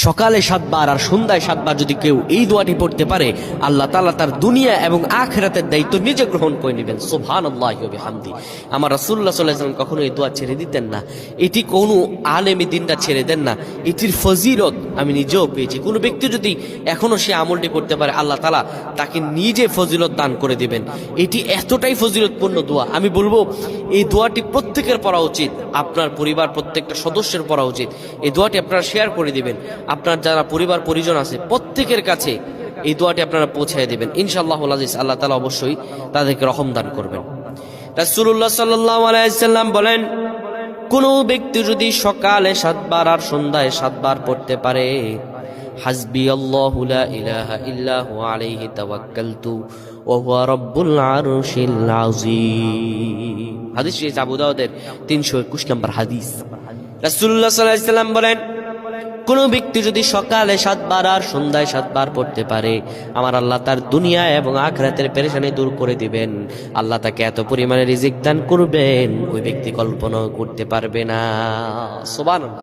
সকালে 7 বার আর সন্ধ্যায় 7 বার যদি কেউ এই দোয়াটি পড়তে পারে, আল্লাহ তাআলা তার দুনিয়া এবং আখিরাতের দায়িত্ব নিজে গ্রহণ করে নেবেন। সুবহানাল্লাহি ওয়া বিহামদি। আমার রাসূলুল্লাহ সাল্লাল্লাহু আলাইহি ওয়াসাল্লাম কখনো এই দোয়া ছেড়ে দিতেন না। এটি কোনো আলেম দ্বীনরা ছেড়ে দেন না। এটির ফজিলত আমি নিজেও পেয়েছি। কোনো ব্যক্তি যদি এখনো সে আমলটি করতে পারে, আল্লাহ তাআলা তাকে নিজে ফজিলত দান করে দিবেন। এটি এতটাই ফজিলতপূর্ণ দোয়া, আমি বলবো এই দোয়াটি প্রত্যেকের পড়া উচিত। আপনার পরিবার প্রত্যেকটা সদস্যের পড়া উচিত। এই দোয়াটি আপনারা শেয়ার করে দিবেন। আপনার যারা পরিবার পরিজন আছে প্রত্যেকের কাছে এই দোয়াটি আপনারা পৌঁছায় দিবেন। ইনশাআল্লাহুল আজিজ, আল্লাহ তাআলা অবশ্যই তাদেরকে রহম দান করবেন। রাসূলুল্লাহ সাল্লাল্লাহু আলাইহি ওয়াসাল্লাম বলেন, কোন ব্যক্তি যদি সকালে 7 বার আর সন্ধ্যায় 7 বার পড়তে পারে, হাসবি আল্লাহু লা ইলাহা ইল্লা হুয়া আলাইহি তাওয়াক্কালতু ওয়া হুয়া রাব্বুল আরশিল আযীম। হাদিস আবু দাউদের 321 নম্বর হাদিস। রাসূলুল্লাহ সাল্লাল্লাহু আলাইহি ওয়াসাল্লাম বলেন, কোন ব্যক্তি যদি সকালে 7 বার আর সন্ধ্যায় 7 বার পড়তে পারে, আমার আল্লাহ তার দুনিয়া এবং আখিরাতের পেরেশানি দূর করে দিবেন। আল্লাহ তাকে এত পরিমাণে রিজিক দান করবেন ওই ব্যক্তি কল্পনা করতে পারবে না। সুবহানাল্লাহ।